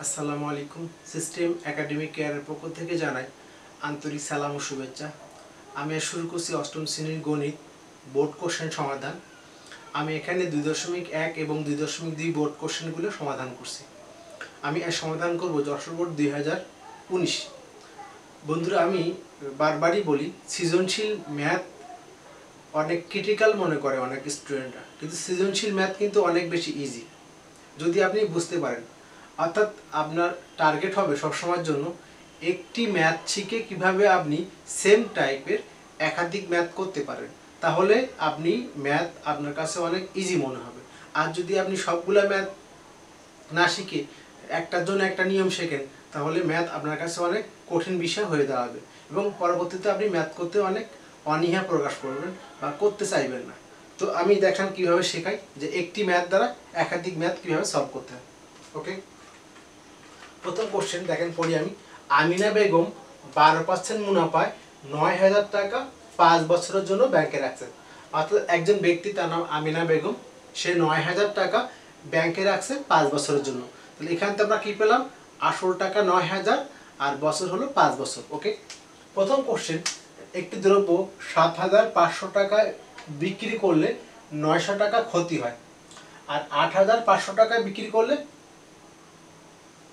আসসালামু আলাইকুম। System academic কেয়ারের পক্ষ থেকে জানাই আন্তরিক সালাম ও শুভেচ্ছা। আমি শুরু করছি অষ্টম শ্রেণীর গণিত বোর্ড কোশ্চেন সমাধান। আমি এখানে 2.1 এবং 2.2 বোর্ড কোশ্চেনগুলো সমাধান করছি। আমি এর সমাধান করব যশোর বোর্ড 2019। বন্ধুরা, আমি বারবারই বলি সৃজনশীল ম্যাথ অনেক ক্রিটিক্যাল মনে করে অনেক স্টুডেন্টরা, কিন্তু সৃজনশীল ম্যাথ কিন্তু অনেক বেশি ইজি যদি আপনি বুঝতে পারেন। অর্থাৎ আপনার টার্গেট হবে সবসময়ের জন্য একটি ম্যাথ শিখে কিভাবে আপনি সেম টাইপের একাধিক ম্যাথ করতে পারেন, তাহলে আপনি ম্যাথ আপনার কাছে অনেক ইজি মনে হবে। আর যদি আপনি সবগুলা ম্যাথ না শিখে একটার জন্য একটা নিয়ম শেখেন, তাহলে ম্যাথ আপনার কাছে অনেক কঠিন বিষয় হয়ে দাঁড়াবে এবং পরবর্তীতে আপনি ম্যাথ করতে অনেক অনীহা প্রকাশ করবেন বা করতে চাইবেন না। তো আমি দেখান কিভাবে শেখাই যে একটি ম্যাথ দ্বারা একাধিক ম্যাথ কিভাবে সলভ করতে হয়। ওকে, প্রথম কোশ্চেন দেখেন পড়ি আমি। আমিনা বেগম 12% মুনাফায় 9,000 টাকা 5 বছরের জন্য ব্যাংকে রাখছেন। অর্থাৎ একজন ব্যক্তি, তার নাম আমিনা বেগম, সে 9,000 টাকা ব্যাংকে রাখছে 5 বছরের জন্য। তাহলে এখানে তো আমরা কি পেলাম, আসল টাকা 9,000 আর বছর হলো 5 বছর। ওকে, প্রথম কোশ্চেন, একটি দ্রব্য 7,500 টাকায় বিক্রি করলে 900 টাকা ক্ষতি হয়, আর 8,500 টাকায় বিক্রি করলে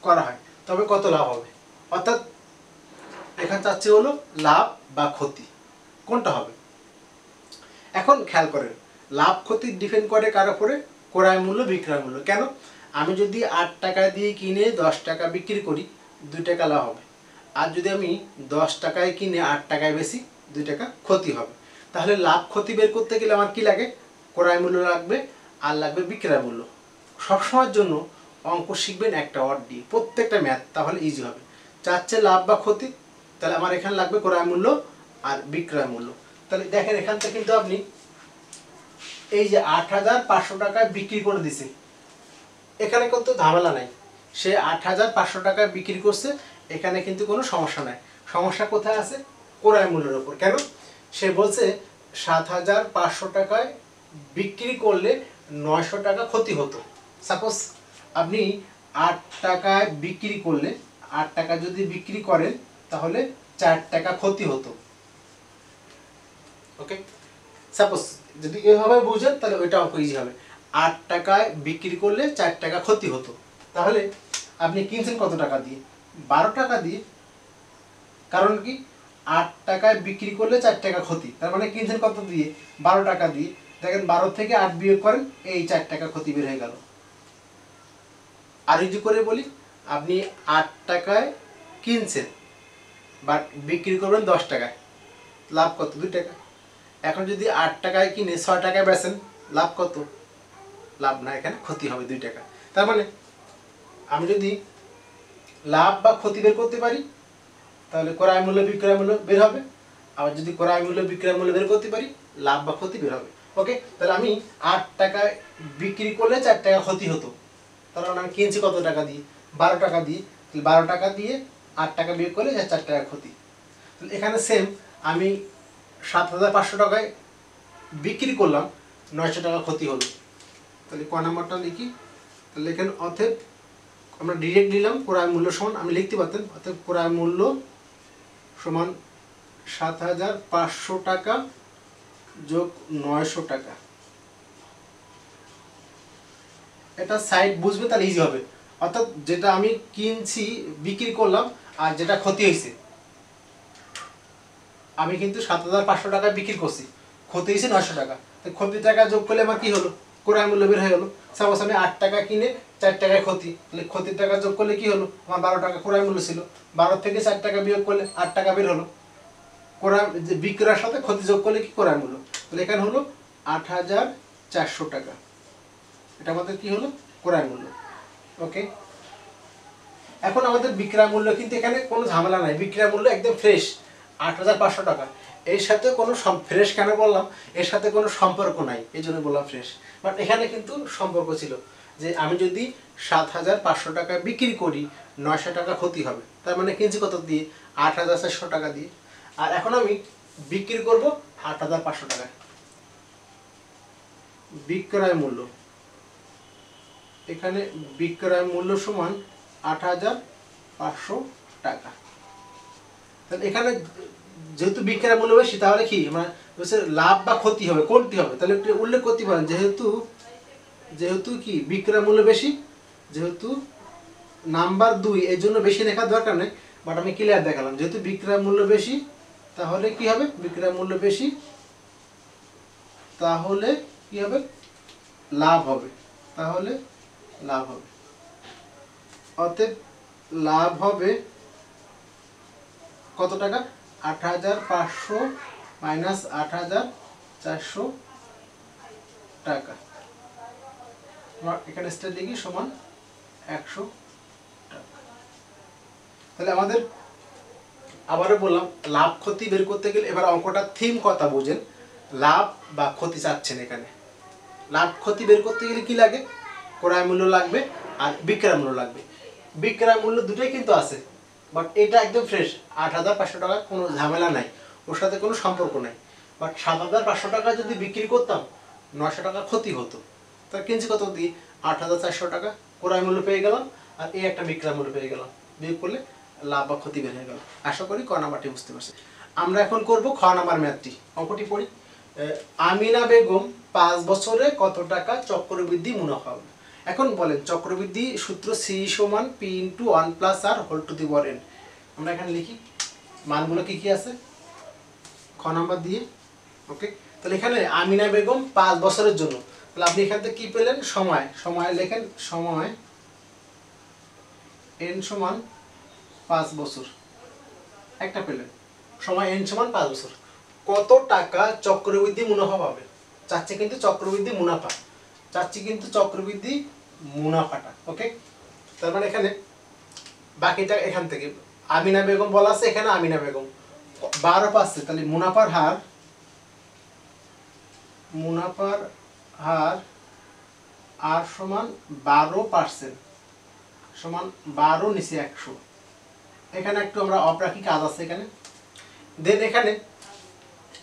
করা হয়, তবে কত লাভ হবে? অর্থাৎ এখানে চাচ্ছে হলো লাভ বা ক্ষতি, কোনটা হবে? এখন খেয়াল করেন, লাভ ক্ষতি ডিপেন্ড করে কার উপরে? ক্রয় মূল্য বিক্রয় মূল্য। কেন? আমি যদি 8 টাকা দিয়ে কিনে 10 টাকা বিক্রি করি, 2 টাকা লাভ হবে। আর যদি আমি 10 টাকায় কিনে 8 টাকায় বেশি, 2 টাকা ক্ষতি হবে। তাহলে লাভ ক্ষতি বের করতে গেলে আমার কি লাগে? ক্রয় মূল্য লাগবে আর লাগবে বিক্রয় মূল্য। সবসময়ের জন্য অঙ্ক শিখবেন একটা অর দিয়ে, প্রত্যেকটা ম্যাথ, তাহলে ইজি হবে। চাচ্ছে লাভ বা ক্ষতি, তাহলে আমার এখানে লাগবে ক্রয় মূল্য আর বিক্রয় মূল্য। তাহলে দেখেন, এখান থেকে কিন্তু আপনি এই যে 8,500 টাকায় বিক্রি করে দিছে, এখানে কিন্তু ঝামেলা নাই। সে 8,500 টাকায় বিক্রি করছে, এখানে কিন্তু কোনো সমস্যা নাই। সমস্যা কোথায় আছে? ক্রয় মূল্যের উপর। কেন? সে বলছে 7,500 টাকায় বিক্রি করলে 900 টাকা ক্ষতি হতো। সাপোজ আপনি 8 টাকায় বিক্রি করলে, 8 টাকা যদি বিক্রি করেন, তাহলে 4 টাকা ক্ষতি হতো। ওকে, সাপোজ যদি এভাবে বুঝেন, তাহলে ওইটা অঙ্ক ইজি হবে। 8 টাকায় বিক্রি করলে 4 টাকা ক্ষতি হতো, তাহলে আপনি কিনছেন কত টাকা দিয়ে? 12 টাকা দিয়ে। কারণ কি? 8 টাকায় বিক্রি করলে 4 টাকা ক্ষতি, তার মানে কিনছেন কত দিয়ে? 12 টাকা দিয়ে। দেখেন, 12 থেকে 8 বিয়োগ করেন, এই 4 টাকা ক্ষতি বের হয়ে গেল। আর ইজি করে বলি, আপনি 8 টাকায় কিনছেন বাট বিক্রি করবেন 10 টাকায়, লাভ কত? 2 টাকা। এখন যদি 8 টাকায় কিনে 6 টাকায় বেচেন, লাভ কত? লাভ না, এখানে ক্ষতি হবে 2 টাকা। তার মানে আমি যদি লাভ বা ক্ষতি বের করতে পারি, তাহলে ক্রয় মূল্য বিক্রয় মূল্য বের হবে। আবার যদি ক্রয় মূল্য বিক্রয় মূল্য বের করতে পারি, লাভ বা ক্ষতি বের হবে। ওকে, তাহলে আমি 8 টাকায় বিক্রি করলে 4 টাকা ক্ষতি হতো, তাহলে আমি কিনছি কত টাকা দিয়ে? 12 টাকা দিয়ে। 12 টাকা দিয়ে 8 টাকা বিয়োগ করলে 4 টাকা ক্ষতি। তাহলে এখানে সেম, আমি 7,500 টাকায় বিক্রি করলাম, 900 টাকা ক্ষতি হলো। তাহলে ক নাম্বারটা লিখি? তাহলে এখানে অতএব আমরা ডিরেক্ট নিলাম ক্রয় মূল্য সমান, আমি লিখতে পারতেন অতএব ক্রয় মূল্য সমান 7,500 টাকা যোগ 900 টাকা। এটা সাইড বুঝবে, তাহলে ইজি হবে। অর্থাৎ যেটা আমি কিনছি, বিক্রি করলাম, আর যেটা ক্ষতি হয়েছে, আমি কিন্তু 7,500 টাকায় বিক্রি করছি, ক্ষতি হয়েছে 900 টাকা। তাই ক্ষতি টাকা যোগ করলে আমার কি হলো? ক্রয় মূল্য বের হয়ে গেলো। সাপোজ আমি 8 টাকা কিনে 4 টাকায় ক্ষতি, তাহলে ক্ষতির টাকা যোগ করলে কি হলো? আমার 12 টাকা ক্রয় মূল্য ছিল, 12 থেকে 4 টাকা বিয়োগ করলে 8 টাকা বের হলো। ক্রয় যে বিক্রয়ের সাথে ক্ষতি যোগ করলে কি? ক্রয় মূল্য। তাহলে এখানে হলো 8,400 টাকা, এটা আমাদের কি হলো? ক্রয় মূল্য। ওকে, এখন আমাদের বিক্রয় মূল্য কিন্তু এখানে কোনো ঝামেলা নাই, বিক্রয় মূল্য একদম ফ্রেশ 8,500 টাকা। এর সাথে কোনো ফ্রেশ কেন বললাম? এর সাথে কোনো সম্পর্ক নাই, এই জন্য বললাম ফ্রেশ। বাট এখানে কিন্তু সম্পর্ক ছিল যে আমি যদি 7,500 টাকা বিক্রি করি, 900 টাকা ক্ষতি হবে। তার মানে কিনছি কত দিয়ে? 8,400 টাকা দিয়ে। আর এখন আমি বিক্রি করব 8,500 টাকায়। বিক্রয় মূল্য, এখানে বিক্রয় মূল্য সমান 8,500 টাকা। তাহলে এখানে যেহেতু বিক্রয় মূল্য বেশি, তাহলে কি মানে লাভ বা ক্ষতি হবে, কোনটি হবে? তাহলে একটু উল্লেখ করতে পারেন, যেহেতু কি বিক্রয় মূল্য বেশি, যেহেতু নাম্বার 2 এর জন্য বেশি লেখার দরকার নেই, বাট আমি ক্লিয়ার দেখালাম। যেহেতু বিক্রয় মূল্য বেশি, তাহলে কি হবে? বিক্রয় মূল্য বেশি, তাহলে কি হবে? লাভ হবে। তাহলে লাভ হবে, অতএব লাভ হবে কত টাকা? 8,500 মাইনাস 8,400 টাকা। এখানে স্টেট লিখি সমান 100 টাকা। তাহলে আমাদের আবারও বললাম, লাভ ক্ষতি বের করতে গেলে এবার অঙ্কটা থিম কথা বুঝেন। লাভ বা ক্ষতি চাচ্ছেন এখানে। লাভ ক্ষতি বের করতে গেলে কি লাগে? ক্রয় মূল্য লাগবে আর বিক্রয় মূল্য লাগবে। বিক্রয় মূল্য দুটোই কিন্তু আছে, বাট এটা একদম ফ্রেশ। 8,500 টাকা, কোনো ঝামেলা নাই, ওর সাথে কোনো সম্পর্ক নাই। বাট 7,500 টাকা যদি বিক্রি করতাম, 900 টাকা ক্ষতি হতো। তা কিনছি কত দিয়ে? 8,400 টাকা ক্রয় মূল্য পেয়ে গেলাম, আর এই একটা বিক্রয় মূল্য পেয়ে গেলাম। বিয়োগ করলে লাভ বা ক্ষতি বের হয়ে গেল। আশা করি ক নাম্বারটি বুঝতে পারছি। আমরা এখন করব খ নাম্বার ম্যাথটি। অঙ্কটি পড়ি। আমিনা বেগম 5 বছরে কত টাকা চক্রবৃদ্ধি মুনাফা হবে? এখন বলেন, চক্রবৃদ্ধি সূত্র সি সমান P into 1 plus R whole to the power n। আমরা এখানে লিখি মানগুলো কি কি আছে খ নাম্বার দিয়ে। ওকে, তাহলে এখানে আমিনা বেগম 5 বছরের জন্য, তাহলে আপনি এখান থেকে কি পেলেন? সময় লেখেন, সময় n সমান 5 বছর একটা পেলেন। সময় n সমান 5 বছর। কত টাকা চক্রবৃদ্ধি মুনাফা পাবে? চাচ্ছি কিন্তু চক্রবৃদ্ধি মুনাফা, চাচ্ছি কিন্তু চক্রবৃদ্ধি মুনাফাটা। ওকে, তার মানে এখানে বাকিটা এখান থেকে আমিনা বেগম বলা আছে, এখানে আমিনা বেগম 12 পাচ্ছে, তাহলে মুনাফার হার আর সমান 12% সমান 12 নিচে 100। এখানে একটু আমরা অপ্রাকৃতিক কাজ আছে এখানে। দেন এখানে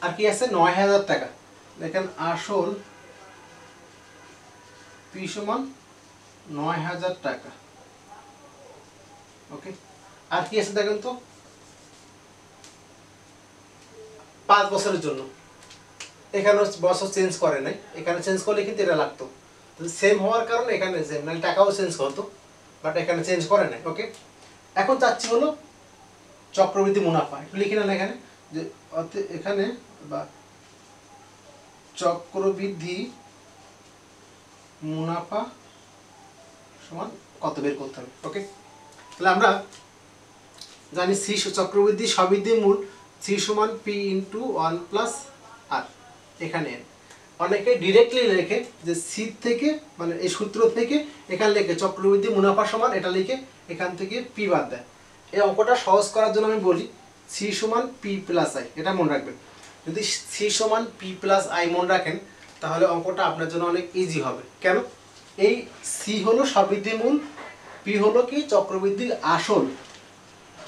আর কি আছে? 9,000 টাকা। দেখেন আসল পি সমান 9,000 টাকা। ওকে, আর কি আছে দেখেন তো? 5 বছরের জন্য। এখানে বছর চেঞ্জ করে নাই, এখানে চেঞ্জ করলে কিন্তু এটা লাগতো। সেম হওয়ার কারণে এখানে সেম, মানে টাকাও চেঞ্জ হতো, বাট এখানে চেঞ্জ করে নাই। ওকে, এখন চাচ্ছি হলো চক্রবৃদ্ধি মুনাফা। একটু লিখে নেন এখানে যে এখানে বা চক্রবৃদ্ধি মুনাফা সমান কত বের করতে হবে। ওকে, তাহলে আমরা জানি সি চক্রবৃদ্ধি সবৃদ্ধি মূল, সি সমান পি ইন্টু 1 প্লাস আর, এখানে অনেকে ডিরেক্টলি লেখে যে সি থেকে, মানে এই সূত্র থেকে এখানে লেখে চক্রবৃদ্ধি মুনাফা সমান, এটা লিখে এখান থেকে পি বাদ দেয়। এই অঙ্কটা সহজ করার জন্য আমি বলি সি সমান পি প্লাস আই, এটা মনে রাখবেন। যদি সি সমান পি প্লাস আই মনে রাখেন, তাহলে অঙ্কটা আপনার জন্য অনেক ইজি হবে। কেন? এই সি হলো সবৃদ্ধি মূল, পি হলো কি চক্রবৃদ্ধির আসল,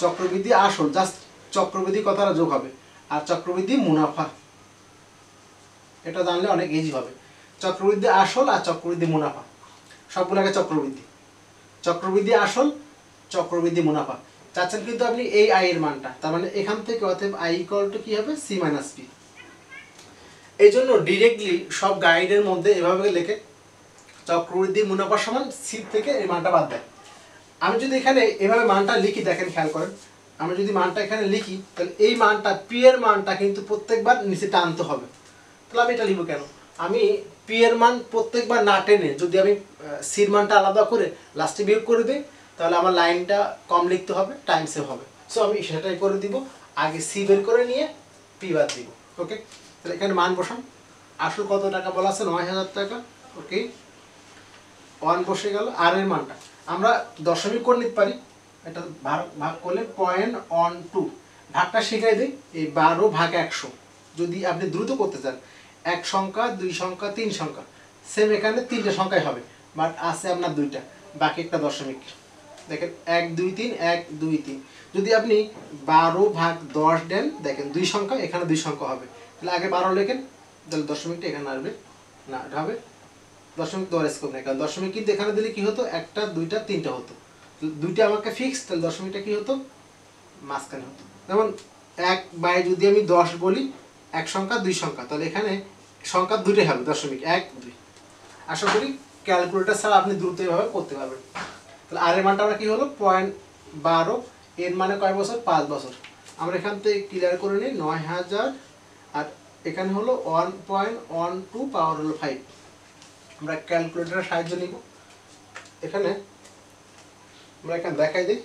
চক্রবৃদ্ধি আসল, জাস্ট চক্রবৃদ্ধি কথাটা যোগ হবে, আর চক্রবৃদ্ধি মুনাফা, এটা জানলে অনেক ইজি হবে। চক্রবৃদ্ধি আসল আর চক্রবৃদ্ধি মুনাফা, সবগুলোকে চক্রবৃদ্ধি, চক্রবৃদ্ধি আসল, চক্রবৃদ্ধি মুনাফা চাচ্ছেন কিন্তু আপনি এই আই এর মানটা, তার মানে এখান থেকে অতএব আই ইকুয়াল টু কি হবে? C minus P. এই জন্য ডিরেক্টলি সব গাইডের মধ্যে এভাবে লেখে চক্রবৃদ্ধি মুনাফা সমান সি থেকে এই মানটা বাদ দেয়। আমি যদি এখানে এভাবে মানটা লিখি, দেখেন খেয়াল করেন, আমি যদি মানটা এখানে লিখি, তাহলে এই মানটা পি এর মানটা কিন্তু প্রত্যেকবার নিচে টানতে হবে। তাহলে আমি এটা লিখবো কেন? আমি পি এর মান প্রত্যেকবার না টেনে যদি আমি সির মানটা আলাদা করে লাস্টে বিয়োগ করে দিই, তাহলে আমার লাইনটা কম লিখতে হবে, টাইম সেভ হবে। সো আমি সেটাই করে দিব, আগে সি বের করে নিয়ে পি বাদ দিব। ওকে, তাহলে এখানে মান বসান। আসল কত টাকা বলা আছে? 9,000 টাকা। ওকে, 1 বসে গেল। আর এর মানটা আমরা দশমিক করে নিতে পারি, এটা ভাগ করলে 0.12, ভাগটা শিখাই দিই, এই 12 ভাগ 100 যদি আপনি দ্রুত করতে চান, 1 সংখ্যা 2 সংখ্যা 3 সংখ্যা, সেম এখানে 3টে সংখ্যাই হবে, বাট আছে আপনার 2টা, বাকি একটা দশমিক। দেখেন 1 2 3 1 2 3, যদি আপনি 12 ভাগ 10 দেন, দেখেন 2 সংখ্যা, এখানে 2 সংখ্যা হবে, তাহলে আগে 12 লেখেন, তাহলে দশমিকটা এখানে আসবে না, এটা হবে দশমিক দেওয়ার স্কোপ নেই, কারণ দশমিক কিন্তু এখানে দিলে কি হতো? 1টা 2টা 3টা হতো, দুইটা আমাকে ফিক্স, তাহলে দশমিকটা কি হতো মাঝখানে হতো। যেমন 1 যদি আমি 10 বলি, এক সংখ্যা দুই সংখ্যা, তাহলে এখানে সংখ্যা দুটোই হবে দশমিক 1 2। আশা করি ক্যালকুলেটর ছাড়া আপনি দ্রুত এভাবে করতে পারবেন। তাহলে আর এর মানটা আমরা কি হলো 0.12, এর মানে কয় বছর 5 বছর। আমরা এখান থেকে ক্লিয়ার করে নিই 9000, আর এখানে হলো 1.12 পাওয়ার হলো 5। আমরা ক্যালকুলেটরের সাহায্য নিব। এখানে আমরা এখানে দেখাই দিই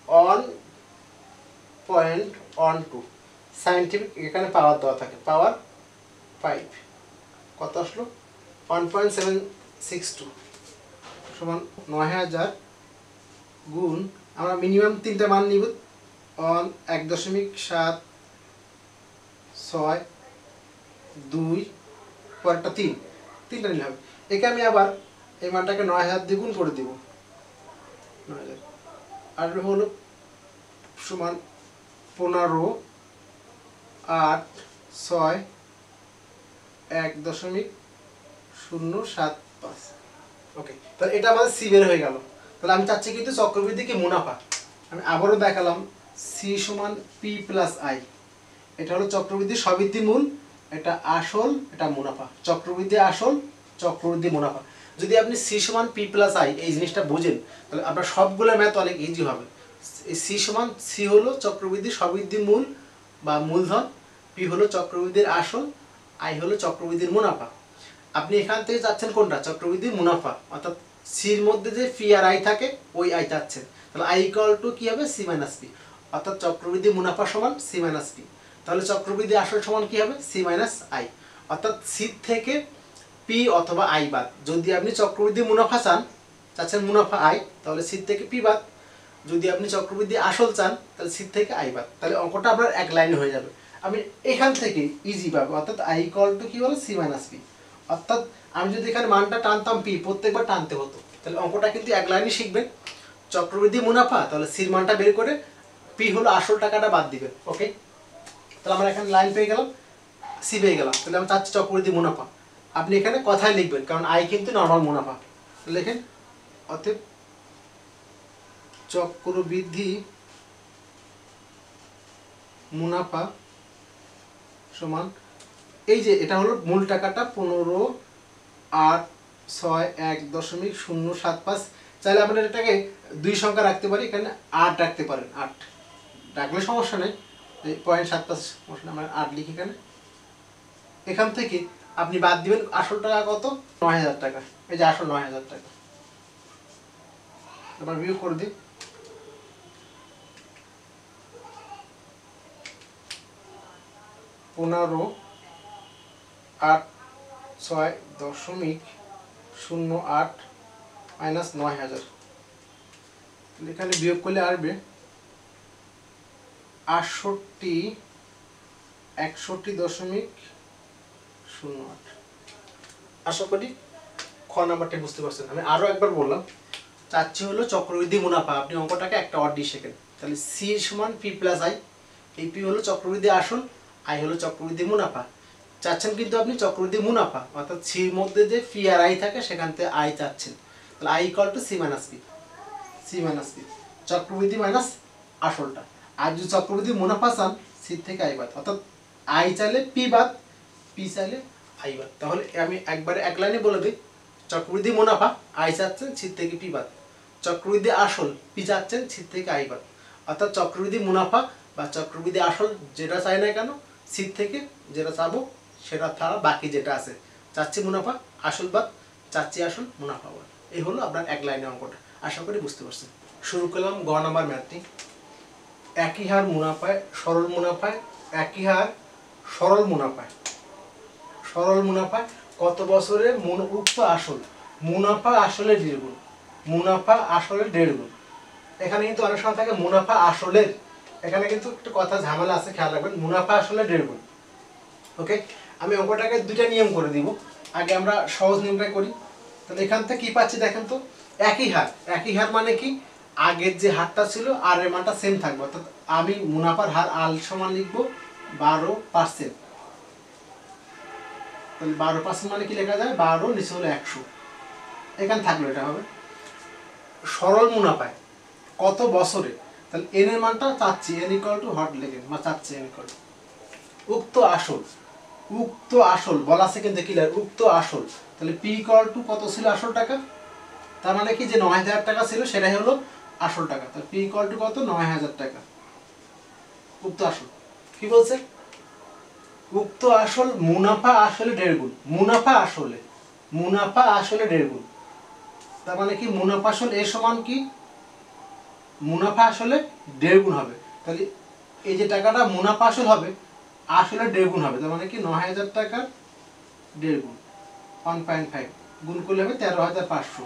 1.12 সায়েন্টিফিক, এখানে পাওয়ার দেওয়া থাকে পাওয়ার 5, কত আসলো 1.762 সমান 9000 গুণ, আমরা মিনিমাম 3টা মান নিব 1.762 পরেরটা 3টা নিলে হবে। একে আমি আবার এই মানটাকে 9000 দিয়ে গুণ করে দিব, 9000 আর হলো সমান 15 8 6 1.075। ওকে, তাহলে এটা আমাদের সি বের হয়ে গেল। তাহলে আমি চাচ্ছি কিন্তু চক্রবৃদ্ধি কি মুনাফা। আমি আবারও দেখালাম সি সমান পি প্লাস আই। এটা হলো চক্রবৃদ্ধি সবৃদ্ধি মূল, এটা আসল, এটা মুনাফা। চক্রবৃদ্ধি আসল, চক্রবৃদ্ধি মুনাফা। যদি আপনি সি সমান পি প্লাস আই এই জিনিসটা বুঝেন, তাহলে আপনার সবগুলো ম্যাথ অনেক ইজি হবে। সি সমান, সি হলো চক্রবৃদ্ধি সবৃদ্ধি মূল বা মূলধন, পি হলো চক্রবৃদ্ধির আসল, আই হলো চক্রবৃদ্ধির মুনাফা। আপনি এখান থেকে চাচ্ছেন কোনটা চক্রবৃদ্ধির মুনাফা, অর্থাৎ সির মধ্যে যে ফি আর আই থাকে ওই আই চাচ্ছেন। তাহলে আই ইকুয়াল টু কি হবে সি মাইনাস পি, অর্থাৎ চক্রবৃদ্ধি মুনাফা সমান সি মাইনাস পি। তাহলে চক্রবৃদ্ধি আসল সমান কি হবে সি মাইনাস আই, অর্থাৎ সি থেকে পি অথবা আই বাদ। যদি আপনি চক্রবৃদ্ধি মুনাফা চাচ্ছেন মুনাফা আই, তাহলে সি থেকে পি বাদ। যদি আপনি চক্রবৃদ্ধি আসল চান, তাহলে সি থেকে আই বাদ। তাহলে অঙ্কটা আপনার এক লাইনে হয়ে যাবে। আমি এখান থেকে ইজি পাবো, অর্থাৎ আই ইকুয়াল টু কি হলো সি মাইনাস পি। অর্থাৎ আমি যদি এখানে মানটা টানতাম পি, প্রত্যেকবার টানতে হতো। তাহলে অঙ্কটা কিন্তু এক লাইনে শিখবেন। চক্রবৃদ্ধি মুনাফা, তাহলে সির মানটা বের করে পি হলো আসল টাকাটা বাদ দিবেন। ওকে, তাহলে আমরা এখানে লাইন পেয়ে গেলাম, সি পেয়ে গেলাম। তাহলে আমি চাচ্ছি চক্রবৃদ্ধি মুনাফা। আপনি এখানে কথায় লিখবেন, কারণ আই কিন্তু নর্মাল মুনাফা। লেখেন অতএব চক্রবৃদ্ধি মুনাফা সমান, এই যে এটা হলো মূল টাকাটা 15 8 6 1.075। চাইলে আমরা এটাকে দুই সংখ্যা রাখতে পারি, এখানে 8 রাখতে পারেন, 8 রাখলে সমস্যা নেই, 0.75 সমস্যা নেই, আমরা 8 লিখি এখানে। এখান থেকে আপনি বাদ দিবেন আসল টাকা কত 9000 টাকা, এই যে আসল 9000 টাকা। এবার বিয়োগ করে দিই, 15 8 6.08 মাইনাস 9000। এখানে বিয়োগ করলে আসবে 61.08। আশা করি খ নাম্বারটা বুঝতে পারছেন। আমি আরো একবার বললাম, চাচ্ছি হলো চক্রবৃদ্ধি মুনাফা। আপনি অঙ্কটাকে একটা অড দিয়ে শেখেন। তাহলে সি সমান পি প্লাস আই, এই পি হলো চক্রবৃদ্ধি আসল, আই হলো চক্রবৃদ্ধি মুনাফা। চাচ্ছেন কিন্তু আপনি চক্রবৃদ্ধি মুনাফা, অর্থাৎ সির মধ্যে যে ফি আর আই থাকে সেখান থেকে আই চাচ্ছেন। তাহলে I equal to C minus P, C minus P চক্রবৃদ্ধি মাইনাস আসলটা। আর যদি চক্রবৃদ্ধি মুনাফা চান, সি থেকে আই বাদ, অর্থাৎ আই চাইলে পি বাদ, পি চাইলে আই বাদ। তাহলে আমি একবারে এক লাইনে বলে দিই, চক্রবৃদ্ধি মুনাফা আই চাচ্ছেন, সি থেকে পি বাদ। চক্রবৃদ্ধি আসল পি চাচ্ছেন, সি থেকে আই বাদ। অর্থাৎ চক্রবৃদ্ধি মুনাফা বা চক্রবৃদ্ধি আসল যেটা চাই না কেন, সি থেকে যেটা চাবো সেটা ছাড়া বাকি যেটা আছে, চাচ্ছি মুনাফা আসল বাদ, চাচ্ছি আসল মুনাফা বাদ। এই হলো আপনার এক লাইনের অঙ্কটা। আশা করি বুঝতে পারছেন। শুরু করলাম গ নাম্বার ম্যাথটি। একই হার মুনাফায় সরল মুনাফায়, একই হার সরল মুনাফায়, সরল মুনাফায় কত বছরে উক্ত আসল, মুনাফা আসলের 1.5 গুণ, মুনাফা আসলের 1.5 গুণ। এখানে কিন্তু অনেক সময় থাকে মুনাফা আসলের, এখানে কিন্তু একটু কথা ঝামেলা আছে, খেয়াল রাখবেন, মুনাফা আসলের 1.5 গুণ। ওকে, আমি অঙ্কটাকে দুইটা নিয়ম করে দিব। আগে আমরা সহজ নিয়মটা করি। তাহলে এখান থেকে কি পাচ্ছি দেখেন তো, একই হার। একই হার মানে কি, আগের যে হারটা ছিল আর এর মানটা সেম থাকবে। অর্থাৎ আমি মুনাফার হার আল সমান লিখবো 12%। তাহলে 12% মানে কি লেখা যায়, 12 নিচে হলো 100, এখানে থাকলো এটা হবে। সরল মুনাফায় কত বছরে, তাহলে এন এর মানটা চাচ্ছি, এন ইকুয়াল টু হট লেখেন বা চাচ্ছি এন ইকুয়াল টু উক্ত আসল বলা আছে কিন্তু ক্লিয়ার, উক্ত আসল, তাহলে পি ইকুয়াল টু কত ছিল আসল টাকা, তার মানে কি যে ৯০০০ টাকা ছিল সেটাই হলো আসল টাকা, তাহলে পি ইকুয়াল টু কত ৯০০০ টাকা উক্ত আসল। কি বলছে, উক্ত আসল মুনাফা আসলে ১.৫ গুণ, মুনাফা আসলে ১.৫ গুণ, তার মানে কি মুনাফা আসল এর সমান কি, মুনাফা আসলে ১.৫ গুণ হবে, তাহলে এই যে টাকাটা মুনাফা আসল হবে আসলে ১.৫ গুণ হবে, তার মানে কি ৯০০০ টাকার ১.৫ গুণ 1.5 গুণ করলে হবে ১৩৫০০।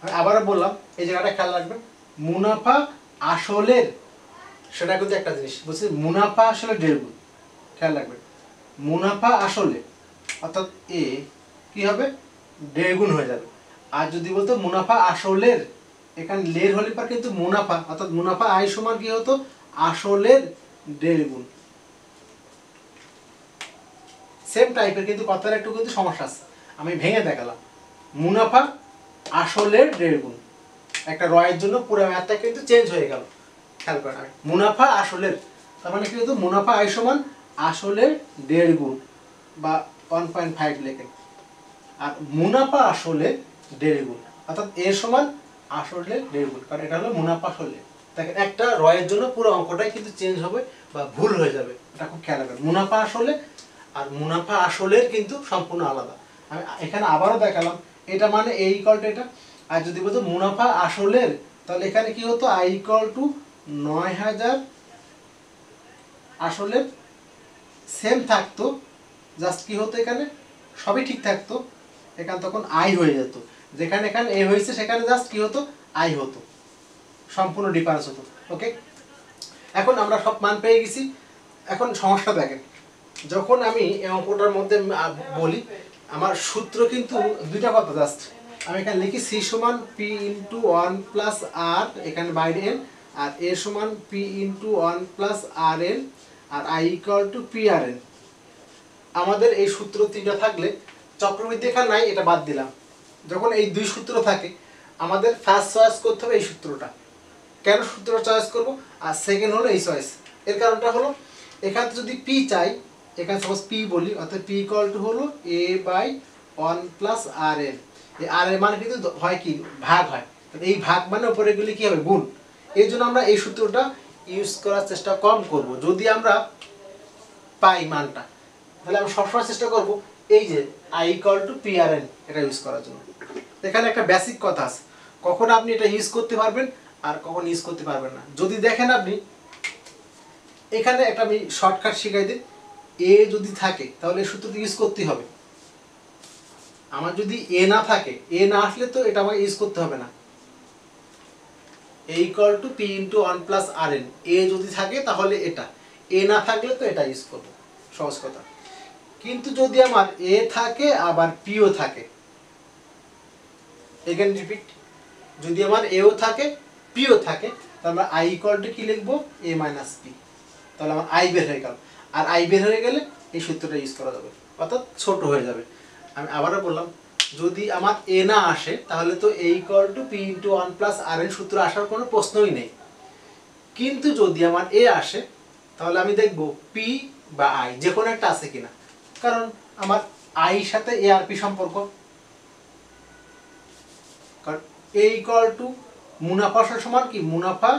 আমি আবারও বললাম এই জায়গাটা খেয়াল রাখবেন, মুনাফা আসলের, সেটা কিন্তু একটা জিনিস বলছি, মুনাফা আসলে ১.৫ গুণ, খেয়াল রাখবেন মুনাফা আসলে অর্থাৎ এ কি হবে ১.৫ গুণ হয়ে যাবে। আর যদি বলতো মুনাফা আসলের, এখানে লের হলে পর কিন্তু মুনাফা অর্থাৎ মুনাফা আয় সমান কি হতো আসলের ১.৫ গুণ। সেম টাইপের কিন্তু কথার একটু কিন্তু সমস্যা আছে, আমি ভেঙে দেখালাম, মুনাফা আসলের ১.৫ গুণ, একটা রয়ের জন্য পুরো ম্যাথটা কিন্তু চেঞ্জ হয়ে গেল, খেয়াল করেন আমি মুনাফা আসলের, তার মানে কি হতো মুনাফা আয় সমান আসলের ১.৫ গুণ বা 1.5 লেখেন, আর মুনাফা আসলে ১.৫ গুণ অর্থাৎ এর সমান আসলে ১.৫ গুণ, কারণ এটা হলো মুনাফা আসলে। দেখেন একটা রয়ের জন্য পুরো অঙ্কটাই কিন্তু চেঞ্জ হবে বা ভুল হয়ে যাবে, এটা খুব খেয়াল রাখবেন, মুনাফা আসলে আর মুনাফা আসলের কিন্তু সম্পূর্ণ আলাদা। আমি এখানে আবারও দেখালাম, এটা মানে এ ইকুয়াল টু এটা, আর যদি বলতো মুনাফা আসলের তাহলে এখানে কি হতো আই ইকুয়াল টু ৯০০০ আসলে সেম থাকতো, জাস্ট কি হতো এখানে সবই ঠিক থাকতো, এখানে তখন আই হয়ে যেত, যেখানে এখানে এ হয়েছে সেখানে জাস্ট কি হতো আই হতো, সম্পূর্ণ ডিফারেন্স হতো। ওকে, এখন আমরা সব মান পেয়ে গেছি। এখন সমস্যা দেখেন, যখন আমি এই অঙ্কটার মধ্যে বলি আমার সূত্র কিন্তু দুইটা কথা, জাস্ট আমি এখানে লিখি সি সমান পি ইন্টু 1 প্লাস আর এখানে বাইরে এন, আর এ সমান P into 1 plus R N, আর I equal to P R N. আমাদের এই সূত্র তিনটা থাকলে চক্রবৃদ্ধি এখানে নাই, এটা বাদ দিলাম। যখন এই দুই সূত্র থাকে আমাদের ফার্স্ট চয়েস করতে হবে এই সূত্রটা। কেন সূত্রটা চয়েস করব, আর সেকেন্ড হলো এই চয়েস। এর কারণটা হলো এখানে যদি পি চাই, এখানে সাপোজ পি বলি, অর্থাৎ পি ইকুয়াল টু হলো এ বাই 1 প্লাস আর এন। এই আর এর মানে কিন্তু হয় কি ভাগ হয়, এই ভাগ মানে উপরে গেলে কি হবে গুণ। এই জন্য আমরা এই সূত্রটা ইউজ করার চেষ্টা কম করব। যদি আমরা পাই মানটা তাহলে আমরা সবসময় চেষ্টা করব এই যে I equal to P R N এটা ইউজ করার জন্য। এখানে একটা বেসিক কথা আছে, কখন আপনি এটা ইউজ করতে পারবেন আর কখন ইউজ করতে পারবেন না। যদি দেখেন আপনি এখানে একটা আমি শর্টকাট শিখাই দিই, এ যদি থাকে তাহলে এই সূত্রটি ইউজ করতে হবে। আমার যদি এ না থাকে, এ না আসলে তো এটা আমাকে ইউজ করতে হবে না। A equal to P into 1 plus R N, A যদি থাকে তাহলে এটা, এ না থাকলে তো এটা ইউজ করবো, সহজ কথা। কিন্তু যদি আমার এ থাকে আবার পিও থাকে, এখানে রিপিট, যদি আমার এও থাকে পিও থাকে তাহলে আমরা আই ইকুয়াল টু কি লিখবো এ মাইনাস পি, তাহলে আমার আই বের হয়ে গেল। আর আই বের হয়ে গেলে এই সূত্রটা ইউজ করা যাবে, অর্থাৎ ছোট হয়ে যাবে। আমি আবারও বললাম, যদি আমার এ না আসে তাহলে তো A equal to P into 1 plus R N সূত্র আসার কোনো প্রশ্নই নেই। কিন্তু যদি আমার এ আসে তাহলে আমি দেখব পি বা আই যে কোনো একটা আছে কিনা, কারণ আমার আই সাথে এ আর পি সম্পর্ক, কারণ এ ইকুয়াল টু মুনাফা সমান কি মুনাফা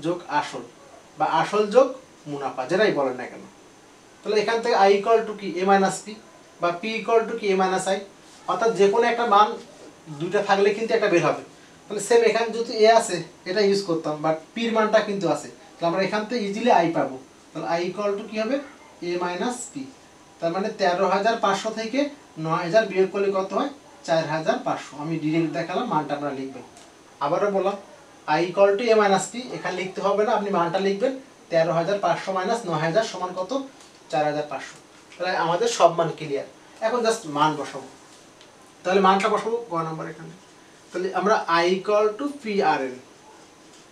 যোগ আসল বা আসল যোগ মুনাফা, যেটাই বলেন না কেন। তাহলে এখান থেকে আই ইকুয়াল টু কি এ মাইনাস পি বা পি ইকুয়াল টু কি এ মাইনাস আই, অর্থাৎ যে কোনো একটা মান দুইটা থাকলে কিন্তু একটা বের হবে। তাহলে সেম এখানে যদি এ আছে এটা ইউজ করতাম, বাট পির মানটা কিন্তু আছে, তাহলে আমরা এখান থেকে ইজিলি আই পাবো। তাহলে আই ইকুয়াল টু কি হবে এ মাইনাস পি, তার মানে ১৩৫০০ থেকে ৯০০০ বিয়োগ করলে কত হয় ৪৫০০। আমি ডিরেক্ট দেখালাম, মানটা আমরা লিখবেন। আবারও বললাম I equal two A minus P, এখানে লিখতে হবে না, আপনি মানটা লিখবেন ১৩৫০০ মাইনাস ৯০০০ সমান কত ৪৫০০। তাহলে আমাদের সব মান ক্লিয়ার। এখন জাস্ট মান বসাবো, তাহলে মানটা বসাবো ক নম্বর এখানে। তাহলে আমরা I equal to P R N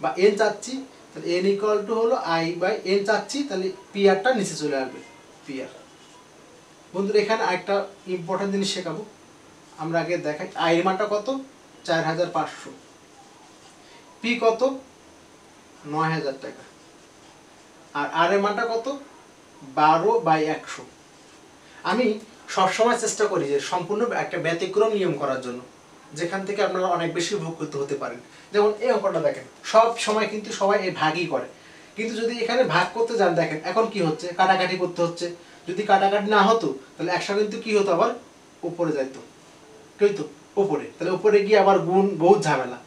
বা এন চাচ্ছি, তাহলে এন ইকুয়াল টু হলো আই বাই এন চাচ্ছি, তাহলে পি আরটা নিচে চলে আসবে পি আর। বন্ধুরা এখানে আরেকটা ইম্পর্টেন্ট জিনিস শেখাবো, আমরা আগে দেখাই আই এর মানটা কত 4500, পি কত 9000 টাকা, আর আর এর মানটা কত 12/100। আমি সবসময় চেষ্টা করি যে সম্পূর্ণ একটা ব্যতিক্রম নিয়ম করার জন্য, যেখান থেকে আপনারা অনেক বেশি উপকৃত হতে পারেন। যেমন এই অঙ্কটা দেখেন, সব সময় কিন্তু সবাই এই ভাগই করে, কিন্তু যদি এখানে ভাগ করতে যান দেখেন এখন কি হচ্ছে, কাটাকাটি করতে হচ্ছে। যদি কাটাকাটি না হতো তাহলে 100 কিন্তু কি হতো, আবার উপরে যাইতো, কি হইতো উপরে, তাহলে উপরে গিয়ে আবার গুণ বহুত ঝামেলা।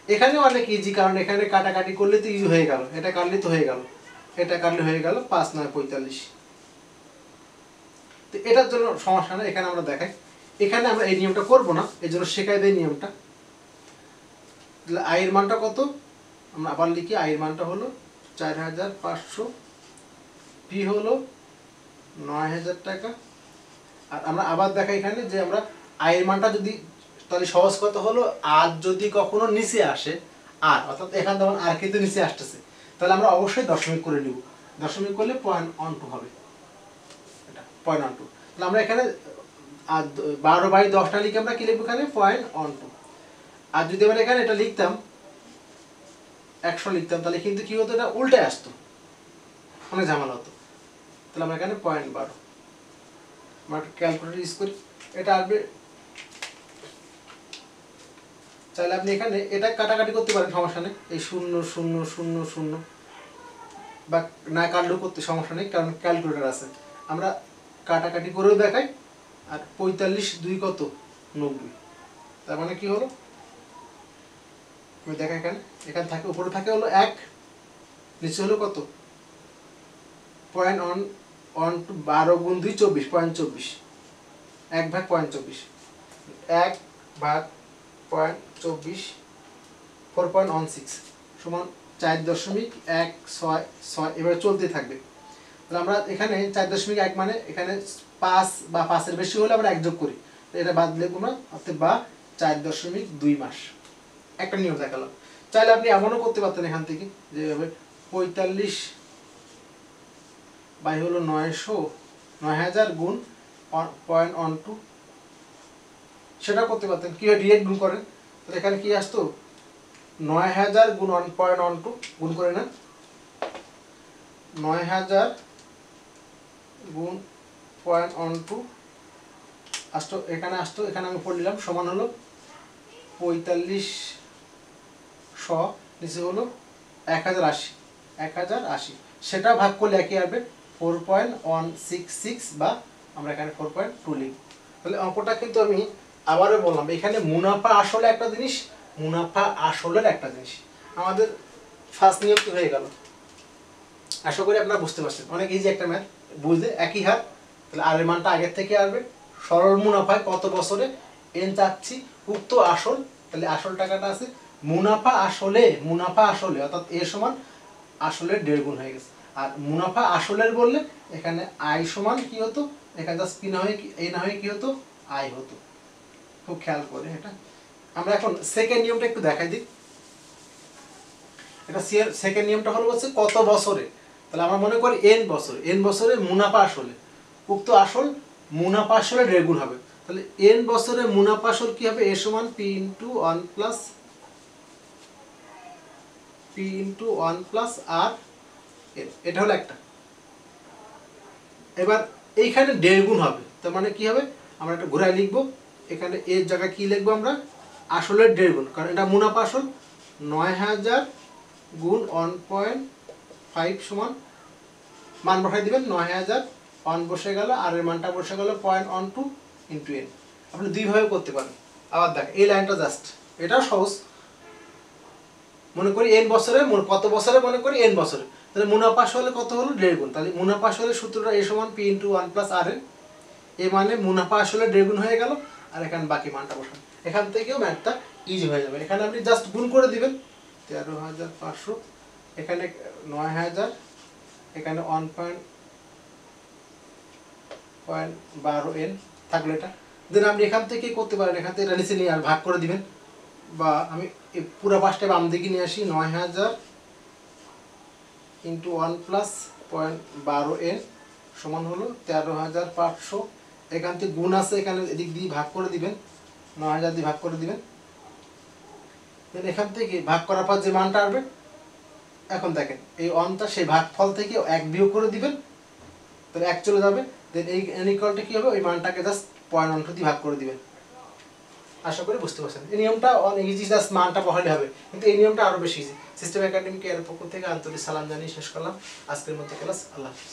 এখানে অনেক ইজি, কারণ এখানে কাটাকাটি করলে তো ইজি হয়ে গেল, এটা কাটলে তো হয়ে গেল, এটা কাটলে হয়ে গেল 5 9 45। তো এটার জন্য সমস্যা না, এখানে আমরা দেখাই, এখানে আমরা এই নিয়মটা করব না, এই জন্য শেখাই দেয় নিয়মটা। তাহলে আয়ের মানটা কত, আমরা আবার লিখি, আয়ের মানটা হলো 4500, পি হলো 9000 টাকা। আর আমরা আবার দেখাই এখানে যে আমরা আয়ের মানটা যদি, তাহলে সহজ কথা হলো আর যদি কখনো নিচে আসে, আর অর্থাৎ এখানে যেমন আর কিন্তু নিচে আসতেছে, তাহলে আমরা অবশ্যই দশমিক করে নিব, দশমিক করলে 0.12 হবে, এটা 0.12। তাহলে আমরা এখানে 12/10টা লিখে আমরা কি লিখবো এখানে 0.12। আর যদি আমরা এখানে এটা লিখতাম 100 লিখতাম, তাহলে কিন্তু কি হতো, এটা উল্টে আসতো, অনেক ঝামেলা হতো। তাহলে আমরা এখানে 0.12, আমরা ক্যালকুলেটর ইউজ করি, এটা আসবে। চাইলে আপনি এখানে এটা কাটাকাটি করতে পারেন, সমস্যা নেই, এই 0 0 0 0 বা না কাটলেও করতে সমস্যা নেই, কারণ ক্যালকুলেটর আছে। আমরা কাটাকাটি করেও দেখাই। আর 45 2 কত 90, তার মানে কি হলো, আমি দেখাই এখানে, এখানে থাকে উপরে থাকে হলো 1, নিচে হলো কত 0.12, 12 গুণ 2 24, 0.24, 1/0.24, 1/0.24, 4.16 সমান 4.166, এভাবে চলতে থাকবে। তাহলে আমরা এখানে 4.1 মানে এখানে 5 বা 5-এর বেশি হলে আমরা 1 যোগ করি, এটা বাদ দিলে তোমরা অর্থাৎ বা 4.2 মাস। একটা নিয়ম দেখালাম। চাইলে আপনি এমনও করতে পারতেন এখান থেকে, যে 45 বাই হলো 9000 গুণ 0.12, সেটা করতে পারতেন। কীভাবে ডিরেক্ট গুণ করেন, তাহলে এখানে কি আসতো 9000 গুণ 1.12 গুণ করে নেন, 9000 গুণ 0.12 আসতো, এখানে আসতো, এখানে আমি পড়ে নিলাম, সমান হলো 4500, নিচে হলো 1080, সেটা ভাগ করলে একই আসবে 4.166, বা আমরা এখানে 4.2 লিখব। তাহলে অঙ্কটা কিন্তু আমি আবারও বললাম, এখানে মুনাফা আসলে একটা জিনিস, মুনাফা আসলের একটা জিনিস। আমাদের ফার্স্ট নিয়ম কি হয়ে গেল, আশা করি আপনারা বুঝতে পারছেন, অনেক ইজি একটা ম্যাথ, বুঝলে একই হার। তাহলে আর এর মানটা আগের থেকে আসবে, সরল মুনাফায় কত বছরে এন চাচ্ছি, উক্ত আসল, তাহলে আসল টাকাটা আছে, মুনাফা আসলে অর্থাৎ এ সমান আসলের 1.5 গুণ হয়ে গেছে। আর মুনাফা আসলের বললে এখানে আয় সমান কি হতো, এখানে জাস্ট পি না হয়ে এ না হয়ে কি হতো, আয় হতো। খুব খেয়াল করে এটা। আমরা এখন সেকেন্ড নিয়মটা একটু দেখাই দিই। এটা সেকেন্ড নিয়মটা হলো হচ্ছে কত বছরে, তাহলে আমরা মনে করি এন বছরে মুনাফা আসলে, উক্ত আসল মুনাফা আসলে 1.5 গুণ হবে। তাহলে এন বছরে মুনাফা আসল কি হবে, এ সমান P into 1 plus R N, এটা হলো একটা। এবার এইখানে 1.5 গুণ হবে, তার মানে কি হবে, আমরা একটা ঘোরায় লিখবো, এখানে এর জায়গায় কি লিখবো আমরা, আসলের 1.5 গুণ, কারণ এটা মুনাফা আসল। 9000 গুণ 1.5 সমান, মান বসাই দিবেন, 9000 1 বসে গেল, আর এর মানটা বসে গেল 0.12 ইন্টু এন। আপনি দুইভাবে করতে পারেন। আবার দেখ এই লাইনটা জাস্ট, এটাও সহজ, মনে করি এন বছরে, কত বছরে, মনে করি এন বছরে, তাহলে মুনাফা আসলে কত হলো 1.5 গুণ। তাহলে মুনাফা আসলে সূত্রটা এ সমান P into 1 plus R N, এ মানে মুনাফা আসলে 1.5 গুণ হয়ে গেল, আর এখানে বাকি মানটা বসান, এখান থেকেও ম্যাথটা ইজি হয়ে যাবে। এখানে আপনি জাস্ট গুণ করে দিবেন, 13500, এখানে 9000, এখানে 1.12 এন থাকলো এটা। দেন আপনি এখান থেকে করতে পারেন, এখান থেকে এটা নিচে নিয়ে আর ভাগ করে দিবেন, বা আমি পুরো পাশটা বাম দিকে নিয়ে আসি, 9000 ইন্টু 1 প্লাস 0.12 এন সমান হলো 13500, এখান থেকে গুণ আছে, এখানে এদিক দিয়ে ভাগ করে দিবেন, 9000 দিয়ে ভাগ করে দিবেন, দেন এখান থেকে ভাগ করার পর যে মানটা আসবে, এখন দেখেন এই অনটা সেই ভাগফল থেকে 1 বিয়োগ করে দিবেন, তাহলে 1 চলে যাবে। দেন এই n ইকুয়ালটা কি হবে, ওই মানটাকে জাস্ট 0.12 দিয়ে ভাগ করে দিবেন। আশা করি বুঝতে পারছেন। এই নিয়মটা অনেক ইজি, জাস্ট মানটা বহালে হবে, কিন্তু এই নিয়মটা আরো বেশি ইজি। সিস্টেম একাডেমিক এর পক্ষ থেকে আন্তরিক সালাম জানিয়ে শেষ করলাম আজকের মতো ক্লাস। আল্লাহ হাফেজ।